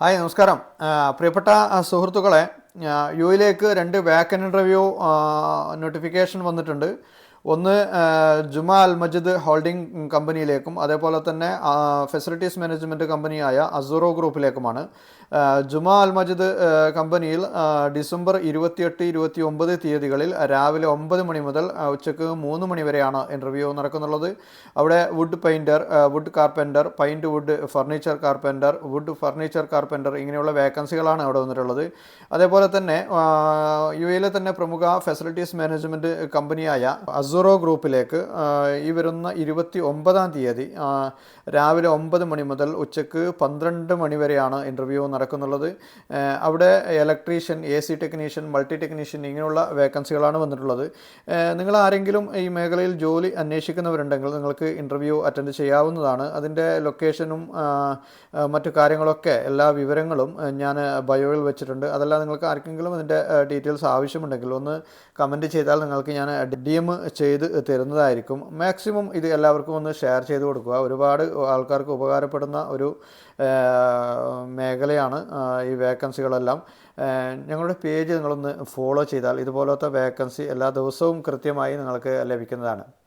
Hi നമസ്കാരം. പ്രിയപ്പെട്ട സുഹൃത്തുക്കളെ, യു എയിലേക്ക് 2 വാക്കൻ ഇൻ്റർവ്യൂ നോട്ടിഫിക്കേഷൻ വന്നിട്ടുണ്ട്. ഒന്ന് ജുമാ അൽ മജിദ് ഹോൾഡിംഗ് കമ്പനിയിലേക്കും അതേപോലെ തന്നെ ഫെസിലിറ്റീസ് മാനേജ്മെൻറ്റ് കമ്പനിയായ അസൂറോ ഗ്രൂപ്പിലേക്കുമാണ്. ജുമാ അൽ മജിദ് കമ്പനിയിൽ ഡിസംബർ 28, 29 തീയതികളിൽ രാവിലെ 9 മണി മുതൽ ഉച്ചയ്ക്ക് 3 മണി വരെയാണ് ഇൻ്റർവ്യൂ നടക്കുന്നുള്ളത്. അവിടെ wood painter, wood carpenter, paint wood, furniture carpenter, wood furniture carpenter ഇങ്ങനെയുള്ള വേക്കൻസികളാണ് അവിടെ വന്നിട്ടുള്ളത്. അതേപോലെ തന്നെ യു എയിലെ തന്നെ പ്രമുഖ ഫെസിലിറ്റീസ് മാനേജ്മെൻറ്റ് കമ്പനിയായ അസൂറോ ഗ്രൂപ്പിലേക്ക് ഈ വരുന്ന 29-ാം തീയതി രാവിലെ 9 മണി മുതൽ ഉച്ചയ്ക്ക് 12 മണി വരെയാണ് ഇൻ്റർവ്യൂ നടക്കുന്നുള്ളത്. അവിടെ electrician, AC technician, multi technician ഇങ്ങനെയുള്ള വേക്കൻസികളാണ് വന്നിട്ടുള്ളത്. നിങ്ങൾ ആരെങ്കിലും ഈ മേഖലയിൽ ജോലി അന്വേഷിക്കുന്നവരുണ്ടെങ്കിൽ നിങ്ങൾക്ക് ഇൻ്റർവ്യൂ അറ്റൻഡ് ചെയ്യാവുന്നതാണ്. അതിൻ്റെ ലൊക്കേഷനും മറ്റു കാര്യങ്ങളൊക്കെ എല്ലാ വിവരങ്ങളും ഞാൻ ബയോയിൽ വെച്ചിട്ടുണ്ട്. അതല്ല നിങ്ങൾക്ക് ആർക്കെങ്കിലും അതിൻ്റെ ഡീറ്റെയിൽസ് ആവശ്യമുണ്ടെങ്കിൽ ഒന്ന് കമൻറ്റ് ചെയ്താൽ നിങ്ങൾക്ക് ഞാൻ DM ചെയ്ത് തരുന്നതായിരിക്കും. മാക്സിമം ഇത് എല്ലാവർക്കും ഒന്ന് ഷെയർ ചെയ്ത് കൊടുക്കുക. ഒരുപാട് ആൾക്കാർക്ക് ഉപകാരപ്പെടുന്ന ഒരു മേഖലയാണ് ഈ വേക്കൻസികളെല്ലാം. ഞങ്ങളുടെ പേജ് നിങ്ങളൊന്ന് ഫോളോ ചെയ്താൽ ഇതുപോലത്തെ വേക്കൻസി എല്ലാ ദിവസവും കൃത്യമായി നിങ്ങൾക്ക് ലഭിക്കുന്നതാണ്.